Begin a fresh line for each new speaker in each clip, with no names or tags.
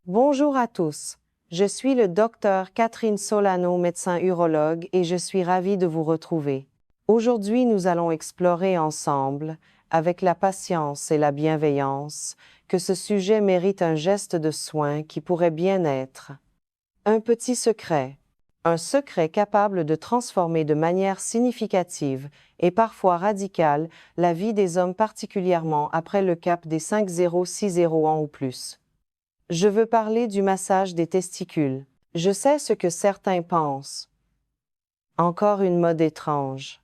Bonjour à tous. Je suis le docteur Catherine Solano, médecin urologue, et je suis ravie de vous retrouver. Aujourd'hui, nous allons explorer ensemble, avec la patience et la bienveillance, que ce sujet mérite un geste de soin qui pourrait bien être un petit secret. Un secret capable de transformer de manière significative et parfois radicale la vie des hommes, particulièrement après le cap des 5060 ans ou plus. Je veux parler du massage des testicules. Je sais ce que certains pensent. Encore une mode étrange.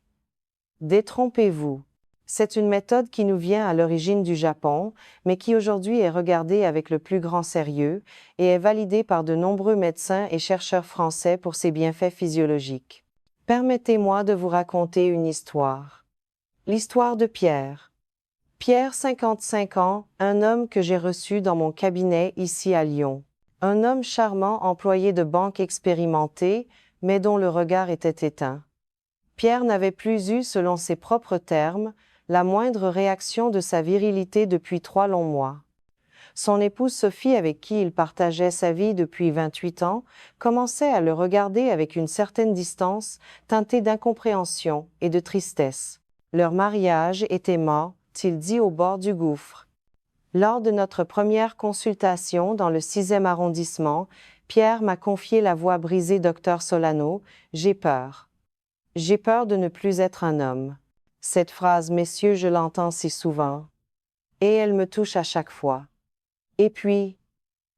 Détrompez-vous. C'est une méthode qui nous vient à l'origine du Japon, mais qui aujourd'hui est regardée avec le plus grand sérieux et est validée par de nombreux médecins et chercheurs français pour ses bienfaits physiologiques. Permettez-moi de vous raconter une histoire. L'histoire de Pierre. Pierre, 55 ans, un homme que j'ai reçu dans mon cabinet ici à Lyon. Un homme charmant, employé de banque expérimenté, mais dont le regard était éteint. Pierre n'avait plus eu, selon ses propres termes, la moindre réaction de sa virilité depuis 3 longs mois. Son épouse Sophie, avec qui il partageait sa vie depuis 28 ans, commençait à le regarder avec une certaine distance, teintée d'incompréhension et de tristesse. Leur mariage était mort, il dit, au bord du gouffre. Lors de notre première consultation dans le 6e arrondissement, Pierre m'a confié la voix brisée: Docteur Solano, j'ai peur. J'ai peur de ne plus être un homme. Cette phrase, messieurs, je l'entends si souvent. Et elle me touche à chaque fois. Et puis,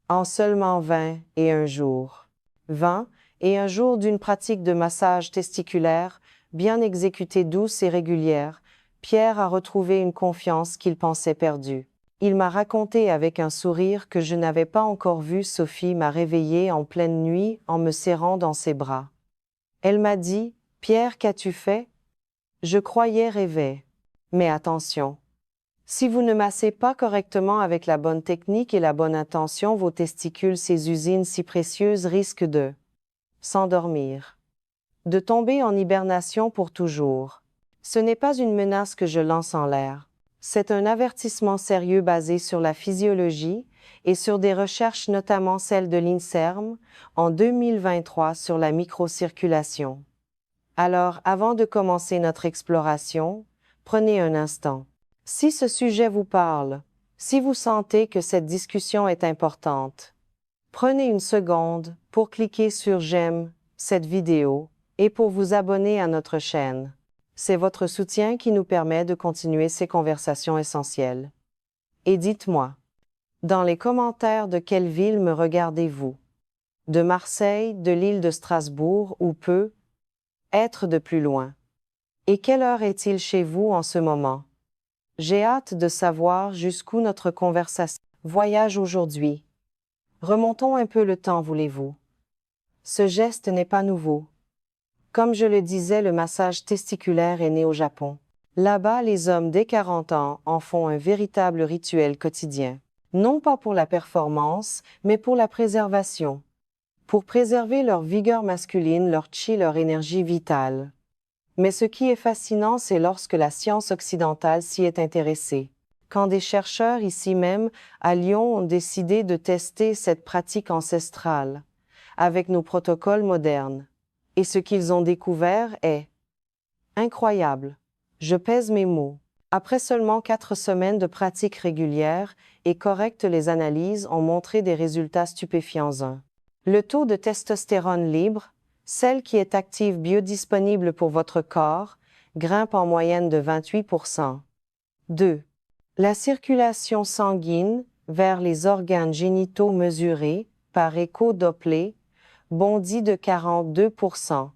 en seulement 21 jours. 21 jours d'une pratique de massage testiculaire, bien exécutée, douce et régulière, Pierre a retrouvé une confiance qu'il pensait perdue. Il m'a raconté avec un sourire que je n'avais pas encore vu. Sophie m'a réveillée en pleine nuit en me serrant dans ses bras. Elle m'a dit: « Pierre, qu'as-tu fait? Je croyais rêver. Mais attention. Si vous ne massez pas correctement avec la bonne technique et la bonne intention, vos testicules, ces usines si précieuses, risquent de s'endormir, de tomber en hibernation pour toujours. Ce n'est pas une menace que je lance en l'air. C'est un avertissement sérieux basé sur la physiologie et sur des recherches, notamment celles de l'INSERM, en 2023 sur la microcirculation. Alors, avant de commencer notre exploration, prenez un instant. Si ce sujet vous parle, si vous sentez que cette discussion est importante, prenez une seconde pour cliquer sur j'aime cette vidéo et pour vous abonner à notre chaîne. C'est votre soutien qui nous permet de continuer ces conversations essentielles. Et dites-moi, dans les commentaires, de quelle ville me regardez-vous? De Marseille, de l'île de Strasbourg ou peut-être de plus loin? Et quelle heure est-il chez vous en ce moment? J'ai hâte de savoir jusqu'où notre conversation voyage aujourd'hui. Remontons un peu le temps, voulez-vous? Ce geste n'est pas nouveau. Comme je le disais, le massage testiculaire est né au Japon. Là-bas, les hommes dès 40 ans en font un véritable rituel quotidien. Non pas pour la performance, mais pour la préservation. Pour préserver leur vigueur masculine, leur chi, leur énergie vitale. Mais ce qui est fascinant, c'est lorsque la science occidentale s'y est intéressée. Quand des chercheurs ici même, à Lyon, ont décidé de tester cette pratique ancestrale, avec nos protocoles modernes. Et ce qu'ils ont découvert est incroyable. Je pèse mes mots. Après seulement 4 semaines de pratique régulière et correcte, les analyses ont montré des résultats stupéfiants. 1. Le taux de testostérone libre, celle qui est active biodisponible pour votre corps, grimpe en moyenne de 28%. 2. La circulation sanguine vers les organes génitaux mesurés par écho-Doppler bondit de 42%.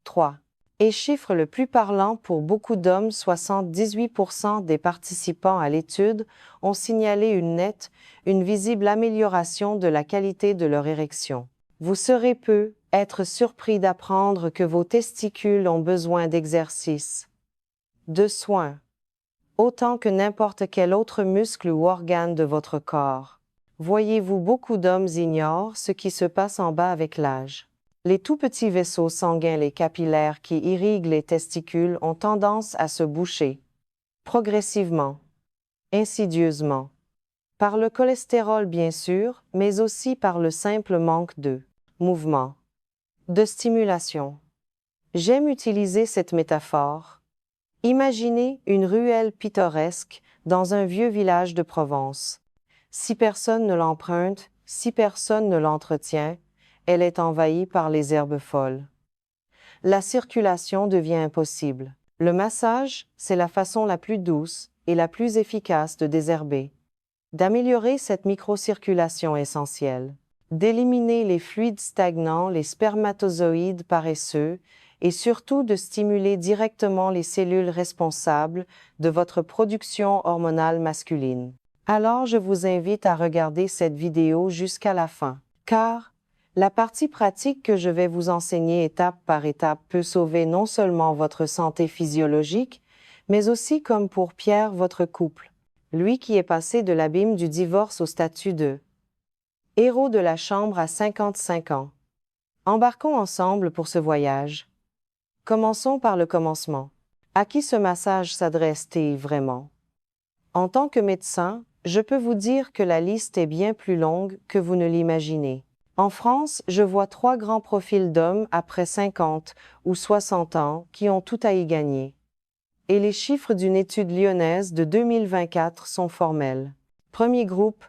3. Et chiffre le plus parlant pour beaucoup d'hommes, 78% des participants à l'étude ont signalé une nette, une visible amélioration de la qualité de leur érection. Vous serez être surpris d'apprendre que vos testicules ont besoin d'exercice, de soins, autant que n'importe quel autre muscle ou organe de votre corps. Voyez-vous, beaucoup d'hommes ignorent ce qui se passe en bas avec l'âge. Les tout petits vaisseaux sanguins, les capillaires qui irriguent les testicules, ont tendance à se boucher, progressivement, insidieusement. Par le cholestérol bien sûr, mais aussi par le simple manque de mouvement, de stimulation. J'aime utiliser cette métaphore. Imaginez une ruelle pittoresque dans un vieux village de Provence. Si personne ne l'emprunte, si personne ne l'entretient, elle est envahie par les herbes folles. La circulation devient impossible. Le massage, c'est la façon la plus douce et la plus efficace de désherber, d'améliorer cette microcirculation essentielle, d'éliminer les fluides stagnants, les spermatozoïdes paresseux, et surtout de stimuler directement les cellules responsables de votre production hormonale masculine. Alors je vous invite à regarder cette vidéo jusqu'à la fin, car la partie pratique que je vais vous enseigner étape par étape peut sauver non seulement votre santé physiologique, mais aussi comme pour Pierre, votre couple, lui qui est passé de l'abîme du divorce au statut de héros de la chambre à 55 ans. Embarquons ensemble pour ce voyage. Commençons par le commencement. À qui ce massage s'adresse-t-il vraiment? En tant que médecin, je peux vous dire que la liste est bien plus longue que vous ne l'imaginez. En France, je vois 3 grands profils d'hommes après 50 ou 60 ans qui ont tout à y gagner. Et les chiffres d'une étude lyonnaise de 2024 sont formels. Premier groupe,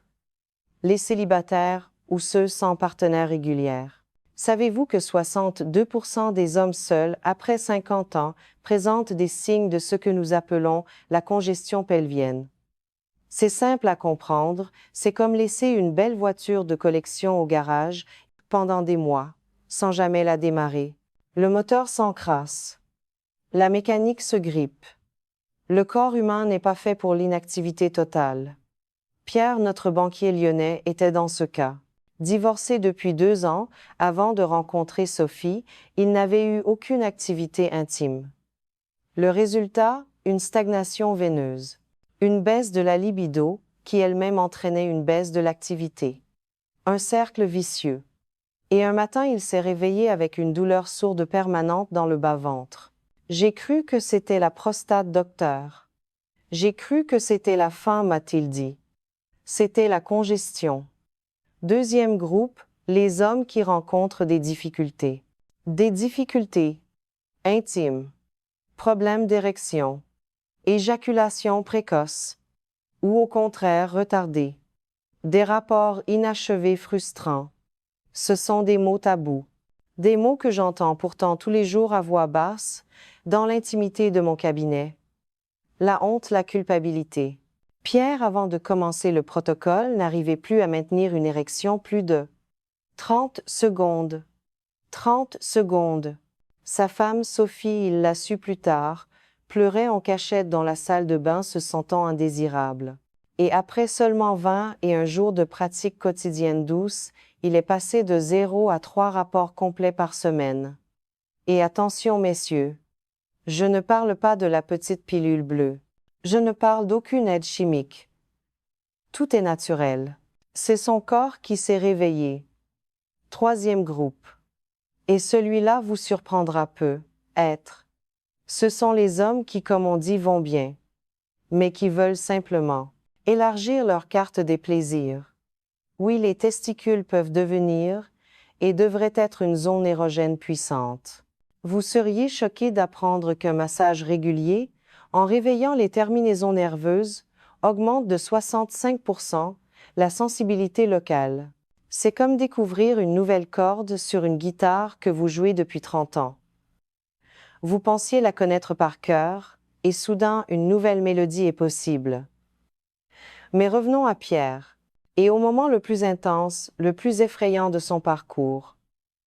les célibataires ou ceux sans partenaire régulière. Savez-vous que 62% des hommes seuls après 50 ans présentent des signes de ce que nous appelons la congestion pelvienne? C'est simple à comprendre, c'est comme laisser une belle voiture de collection au garage pendant des mois, sans jamais la démarrer. Le moteur s'encrasse. La mécanique se grippe. Le corps humain n'est pas fait pour l'inactivité totale. Pierre, notre banquier lyonnais, était dans ce cas. Divorcé depuis 2 ans, avant de rencontrer Sophie, il n'avait eu aucune activité intime. Le résultat, une stagnation veineuse. Une baisse de la libido, qui elle-même entraînait une baisse de l'activité. Un cercle vicieux. Et un matin, il s'est réveillé avec une douleur sourde permanente dans le bas-ventre. J'ai cru que c'était la prostate, docteur. J'ai cru que c'était la faim, m'a-t-il dit. C'était la congestion. Deuxième groupe, les hommes qui rencontrent des difficultés. Des difficultés intimes, problèmes d'érection, éjaculation précoce, ou au contraire retardée, des rapports inachevés frustrants. Ce sont des mots tabous, des mots que j'entends pourtant tous les jours à voix basse, dans l'intimité de mon cabinet. La honte, la culpabilité. Pierre, avant de commencer le protocole, n'arrivait plus à maintenir une érection plus de 30 secondes. 30 secondes. Sa femme, Sophie, il l'a su plus tard, pleurait en cachette dans la salle de bain se sentant indésirable. Et après seulement 21 jours de pratique quotidienne douce, il est passé de 0 à 3 rapports complets par semaine. Et attention messieurs, je ne parle pas de la petite pilule bleue. Je ne parle d'aucune aide chimique. Tout est naturel. C'est son corps qui s'est réveillé. Troisième groupe. Et celui-là vous surprendra peu. Être. Ce sont les hommes qui, comme on dit, vont bien, mais qui veulent simplement élargir leur carte des plaisirs. Oui, les testicules peuvent devenir et devraient être une zone érogène puissante. Vous seriez choqué d'apprendre qu'un massage régulier, en réveillant les terminaisons nerveuses, augmente de 65% la sensibilité locale. C'est comme découvrir une nouvelle corde sur une guitare que vous jouez depuis 30 ans. Vous pensiez la connaître par cœur, et soudain une nouvelle mélodie est possible. Mais revenons à Pierre, et au moment le plus intense, le plus effrayant de son parcours.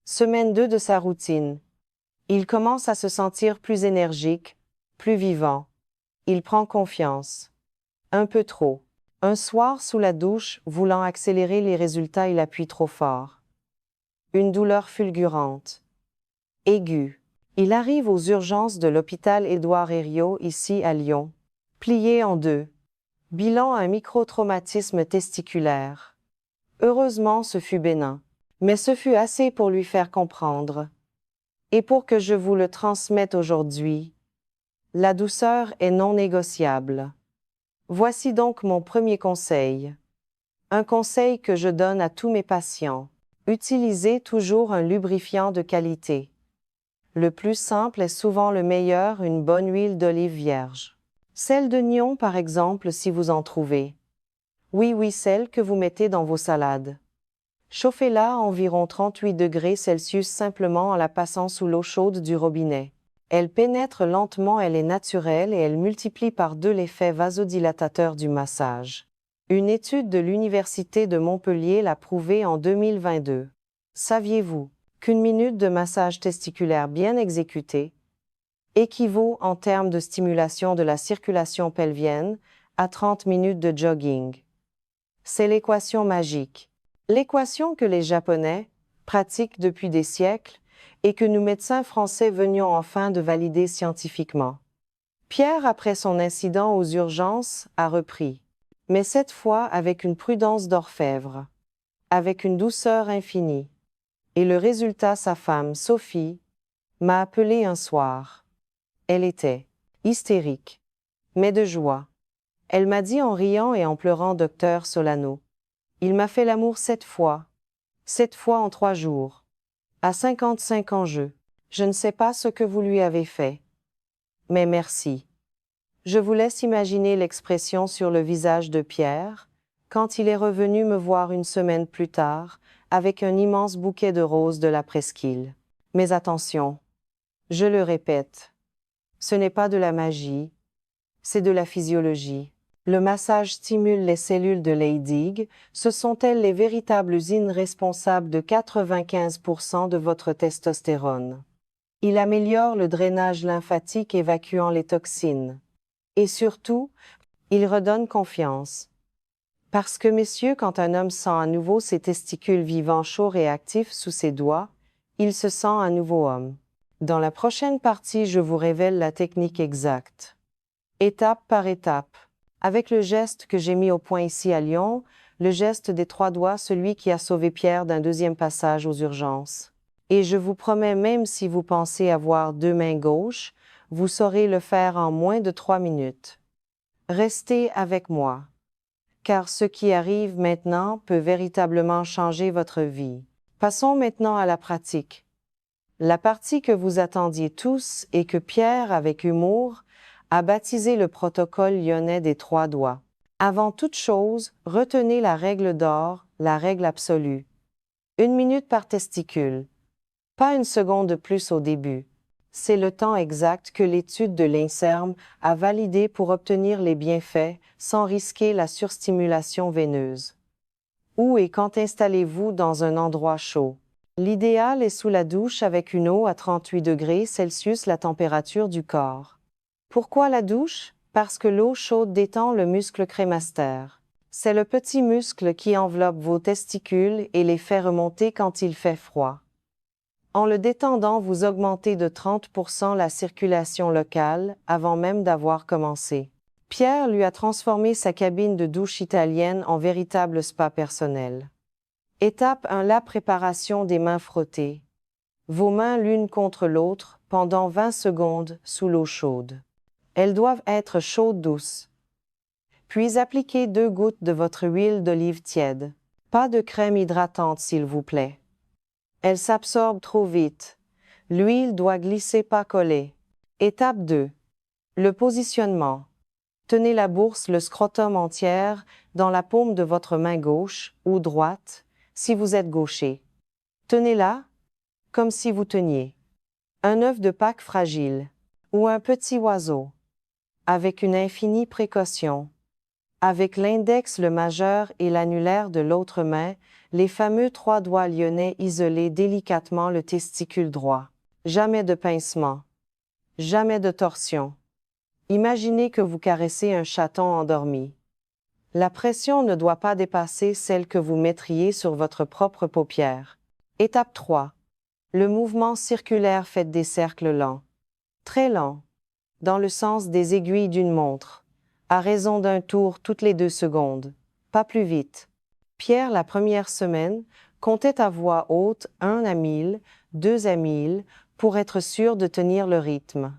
Semaine 2 de sa routine. Il commence à se sentir plus énergique, plus vivant. Il prend confiance. Un peu trop. Un soir, sous la douche, voulant accélérer les résultats, il appuie trop fort. Une douleur fulgurante. Aiguë. Il arrive aux urgences de l'hôpital Édouard Herriot, ici à Lyon. Plié en 2. Bilan un microtraumatisme testiculaire. Heureusement, ce fut bénin. Mais ce fut assez pour lui faire comprendre. Et pour que je vous le transmette aujourd'hui, la douceur est non négociable. Voici donc mon premier conseil. Un conseil que je donne à tous mes patients. Utilisez toujours un lubrifiant de qualité. Le plus simple est souvent le meilleur, une bonne huile d'olive vierge. Celle de Nyon, par exemple, si vous en trouvez. Oui, celle que vous mettez dans vos salades. Chauffez-la à environ 38 degrés Celsius simplement en la passant sous l'eau chaude du robinet. Elle pénètre lentement, elle est naturelle et elle multiplie par 2 l'effet vasodilatateur du massage. Une étude de l'Université de Montpellier l'a prouvé en 2022. Saviez-vous qu'une minute de massage testiculaire bien exécuté équivaut en termes de stimulation de la circulation pelvienne à 30 minutes de jogging? C'est l'équation magique. L'équation que les Japonais pratiquent depuis des siècles et que nous médecins français venions enfin de valider scientifiquement. Pierre, après son incident aux urgences, a repris, mais cette fois avec une prudence d'orfèvre, avec une douceur infinie. Et le résultat, sa femme, Sophie, m'a appelé un soir. Elle était hystérique, mais de joie. Elle m'a dit en riant et en pleurant, docteur Solano, il m'a fait l'amour 7 fois en 3 jours. À 55 ans, je ne sais pas ce que vous lui avez fait. Mais merci. Je vous laisse imaginer l'expression sur le visage de Pierre, quand il est revenu me voir une semaine plus tard, avec un immense bouquet de roses de la presqu'île. Mais attention, je le répète, ce n'est pas de la magie, c'est de la physiologie. Le massage stimule les cellules de Leydig, ce sont elles les véritables usines responsables de 95% de votre testostérone. Il améliore le drainage lymphatique évacuant les toxines. Et surtout, il redonne confiance. Parce que messieurs, quand un homme sent à nouveau ses testicules vivants chauds réactifs sous ses doigts, il se sent un nouveau homme. Dans la prochaine partie, je vous révèle la technique exacte. Étape par étape. Avec le geste que j'ai mis au point ici à Lyon, le geste des 3 doigts, celui qui a sauvé Pierre d'un 2e passage aux urgences. Et je vous promets, même si vous pensez avoir 2 mains gauches, vous saurez le faire en moins de 3 minutes. Restez avec moi. Car ce qui arrive maintenant peut véritablement changer votre vie. Passons maintenant à la pratique. La partie que vous attendiez tous et que Pierre, avec humour, a baptisé le protocole lyonnais des 3 doigts. Avant toute chose, retenez la règle d'or, la règle absolue. 1 minute par testicule. Pas 1 seconde de plus au début. C'est le temps exact que l'étude de l'INSERM a validé pour obtenir les bienfaits sans risquer la surstimulation veineuse. Où et quand installez-vous dans un endroit chaud? L'idéal est sous la douche avec une eau à 38 degrés Celsius, la température du corps. Pourquoi la douche? Parce que l'eau chaude détend le muscle crémaster. C'est le petit muscle qui enveloppe vos testicules et les fait remonter quand il fait froid. En le détendant, vous augmentez de 30% la circulation locale avant même d'avoir commencé. Pierre lui a transformé sa cabine de douche italienne en véritable spa personnel. Étape 1. La préparation des mains frottées. Vos mains l'une contre l'autre pendant 20 secondes sous l'eau chaude. Elles doivent être chaudes douces. Puis appliquez 2 gouttes de votre huile d'olive tiède. Pas de crème hydratante s'il vous plaît. Elle s'absorbe trop vite. L'huile doit glisser, pas coller. Étape 2. Le positionnement. Tenez la bourse, le scrotum entière, dans la paume de votre main gauche ou droite, si vous êtes gaucher. Tenez-la, comme si vous teniez un œuf de Pâques fragile, ou un petit oiseau. Avec une infinie précaution. Avec l'index, le majeur et l'annulaire de l'autre main, les fameux 3 doigts lyonnais, isolez délicatement le testicule droit. Jamais de pincement. Jamais de torsion. Imaginez que vous caressez un chaton endormi. La pression ne doit pas dépasser celle que vous mettriez sur votre propre paupière. Étape 3. Le mouvement circulaire, faites des cercles lents. Très lents. Dans le sens des aiguilles d'une montre. À raison d'un tour toutes les 2 secondes. Pas plus vite. Pierre, la première semaine, comptait à voix haute 1 à 1000, 2 à 1000, pour être sûr de tenir le rythme.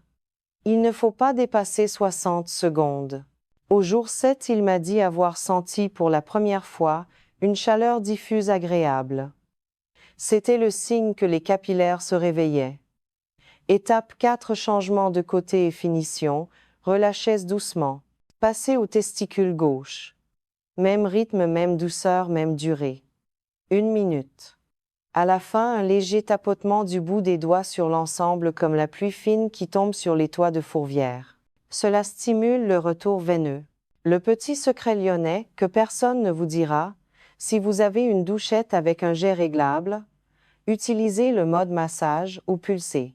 Il ne faut pas dépasser 60 secondes. Au jour 7, il m'a dit avoir senti pour la première fois Une chaleur diffuse agréable. C'était le signe que les capillaires se réveillaient. Étape 4, changement de côté et finition, relâchez doucement. Passez au testicule gauche. Même rythme, même douceur, même durée. 1 minute. À la fin, un léger tapotement du bout des doigts sur l'ensemble comme la pluie fine qui tombe sur les toits de fourvière. Cela stimule le retour veineux. Le petit secret lyonnais que personne ne vous dira, si vous avez une douchette avec un jet réglable, utilisez le mode massage ou pulsé.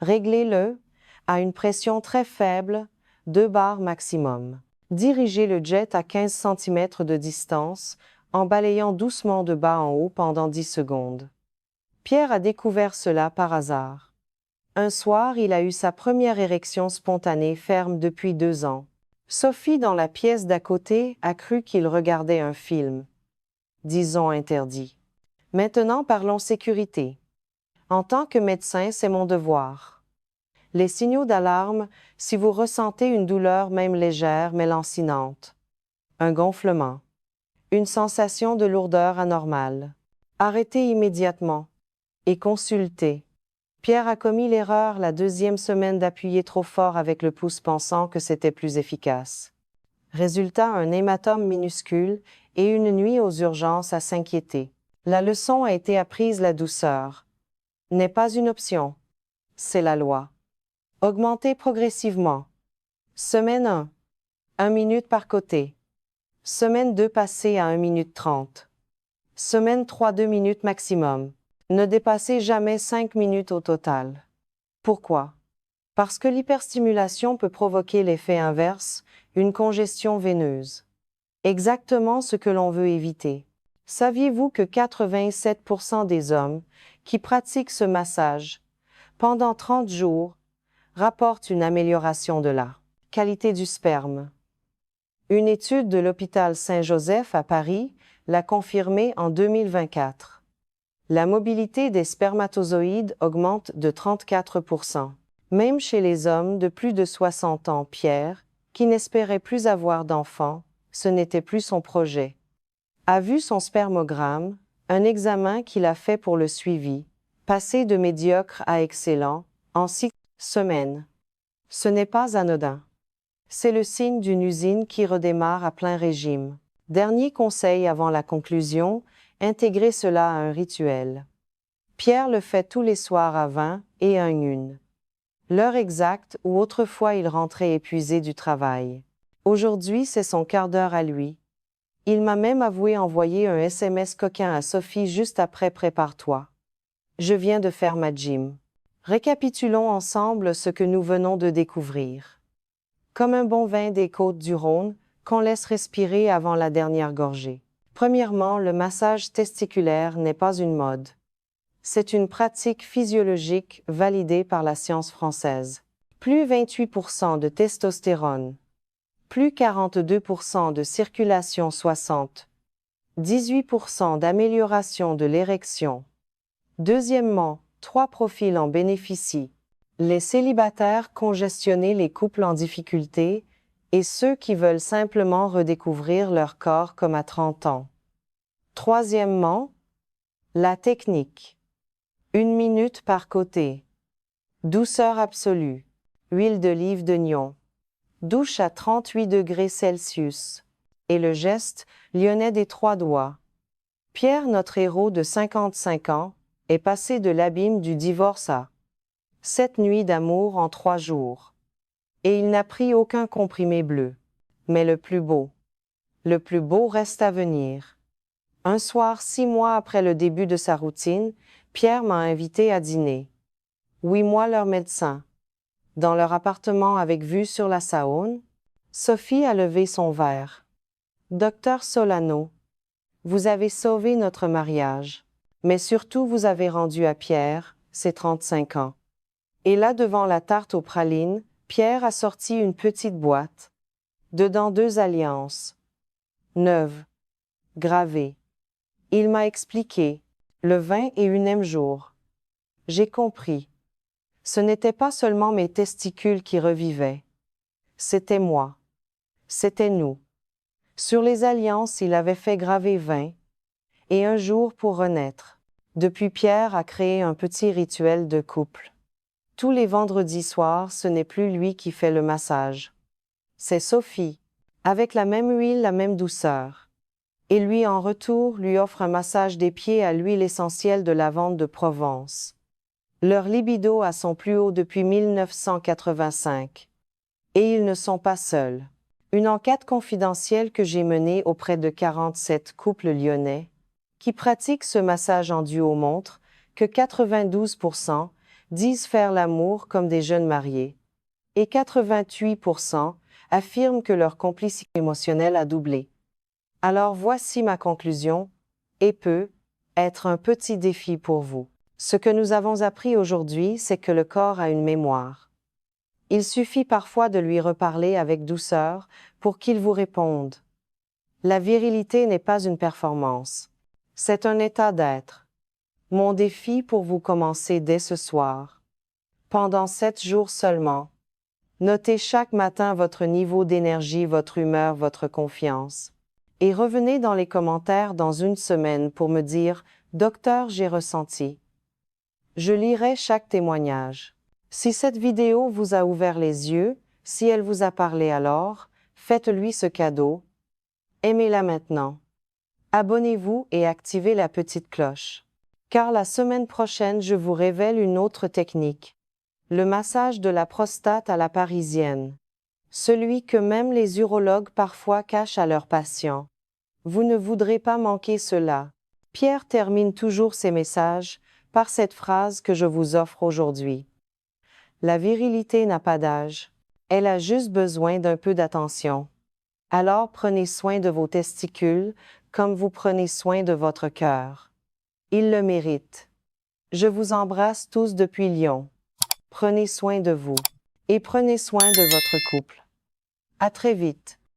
Réglez-le à une pression très faible, 2 bars maximum. Dirigez le jet à 15 cm de distance, en balayant doucement de bas en haut pendant 10 secondes. Pierre a découvert cela par hasard. Un soir, il a eu sa première érection spontanée ferme depuis 2 ans. Sophie, dans la pièce d'à côté, a cru qu'il regardait un film. Disons interdit. Maintenant, parlons sécurité. En tant que médecin, c'est mon devoir. Les signaux d'alarme, si vous ressentez une douleur même légère mais lancinante. Un gonflement. Une sensation de lourdeur anormale. Arrêtez immédiatement. Et consultez. Pierre a commis l'erreur la 2e semaine d'appuyer trop fort avec le pouce pensant que c'était plus efficace. Résultat, un hématome minuscule et une nuit aux urgences à s'inquiéter. La leçon a été apprise, la douceur n'est pas une option, c'est la loi. Augmentez progressivement. Semaine 1, 1 minute par côté. Semaine 2, passez à 1 minute 30. Semaine 3, 2 minutes maximum. Ne dépassez jamais 5 minutes au total. Pourquoi? Parce que l'hyperstimulation peut provoquer l'effet inverse, une congestion veineuse. Exactement ce que l'on veut éviter. Saviez-vous que 87% des hommes qui pratiquent ce massage pendant 30 jours rapportent une amélioration de la qualité du sperme? Une étude de l'hôpital Saint-Joseph à Paris l'a confirmé en 2024. La mobilité des spermatozoïdes augmente de 34%. Même chez les hommes de plus de 60 ans, Pierre, qui n'espérait plus avoir d'enfants, ce n'était plus son projet. A vu son spermogramme, un examen qu'il a fait pour le suivi, passer de médiocre à excellent, en 6 semaines. Ce n'est pas anodin. C'est le signe d'une usine qui redémarre à plein régime. Dernier conseil avant la conclusion, intégrez cela à un rituel. Pierre le fait tous les soirs à 20 et 1 l'heure exacte où autrefois il rentrait épuisé du travail. Aujourd'hui, c'est son quart d'heure à lui. Il m'a même avoué envoyer un SMS coquin à Sophie juste après: prépare-toi. Je viens de faire ma gym. Récapitulons ensemble ce que nous venons de découvrir. Comme un bon vin des côtes du Rhône, qu'on laisse respirer avant la dernière gorgée. Premièrement, le massage testiculaire n'est pas une mode. C'est une pratique physiologique validée par la science française. Plus 28% de testostérone. Plus 42% de circulation 60. 18% d'amélioration de l'érection. Deuxièmement, 3 profils en bénéficient. Les célibataires congestionnés, les couples en difficulté, et ceux qui veulent simplement redécouvrir leur corps comme à 30 ans. Troisièmement, la technique. 1 minute par côté. Douceur absolue. Huile d'olive d'oignon. Douche à 38 degrés Celsius. Et le geste lyonnais des 3 doigts. Pierre, notre héros de 55 ans, est passé de l'abîme du divorce à 7 nuits d'amour en 3 jours. Et il n'a pris aucun comprimé bleu. Mais le plus beau reste à venir. Un soir, 6 mois après le début de sa routine, Pierre m'a invité à dîner. Oui, moi, leur médecin. Dans leur appartement avec vue sur la Saône, Sophie a levé son verre. Docteur Solano, vous avez sauvé notre mariage, mais surtout vous avez rendu à Pierre ses 35 ans. Et là, devant la tarte aux pralines, Pierre a sorti une petite boîte. Dedans 2 alliances. Neuves. Gravées. Il m'a expliqué. Le 20 et 1e jour. J'ai compris. Ce n'était pas seulement mes testicules qui revivaient. C'était moi. C'était nous. Sur les alliances, il avait fait graver 20, et un jour pour renaître. Depuis, Pierre a créé un petit rituel de couple. Tous les vendredis soirs, ce n'est plus lui qui fait le massage. C'est Sophie, avec la même huile, la même douceur. Et lui, en retour, lui offre un massage des pieds à l'huile essentielle de lavande de Provence. Leur libido a son plus haut depuis 1985. Et ils ne sont pas seuls. Une enquête confidentielle que j'ai menée auprès de 47 couples lyonnais qui pratiquent ce massage en duo montre que 92% disent faire l'amour comme des jeunes mariés et 88% affirment que leur complicité émotionnelle a doublé. Alors voici ma conclusion, et peut être un petit défi pour vous. Ce que nous avons appris aujourd'hui, c'est que le corps a une mémoire. Il suffit parfois de lui reparler avec douceur pour qu'il vous réponde. La virilité n'est pas une performance. C'est un état d'être. Mon défi pour vous commencer dès ce soir. Pendant 7 jours seulement. Notez chaque matin votre niveau d'énergie, votre humeur, votre confiance. Et revenez dans les commentaires dans une semaine pour me dire « Docteur, j'ai ressenti ». Je lirai chaque témoignage. Si cette vidéo vous a ouvert les yeux, si elle vous a parlé alors, faites-lui ce cadeau. Aimez-la maintenant. Abonnez-vous et activez la petite cloche. Car la semaine prochaine, je vous révèle une autre technique. Le massage de la prostate à la parisienne. Celui que même les urologues parfois cachent à leurs patients. Vous ne voudrez pas manquer cela. Pierre termine toujours ses messages par cette phrase que je vous offre aujourd'hui. La virilité n'a pas d'âge. Elle a juste besoin d'un peu d'attention. Alors prenez soin de vos testicules comme vous prenez soin de votre cœur. Ils le méritent. Je vous embrasse tous depuis Lyon. Prenez soin de vous et prenez soin de votre couple. À très vite.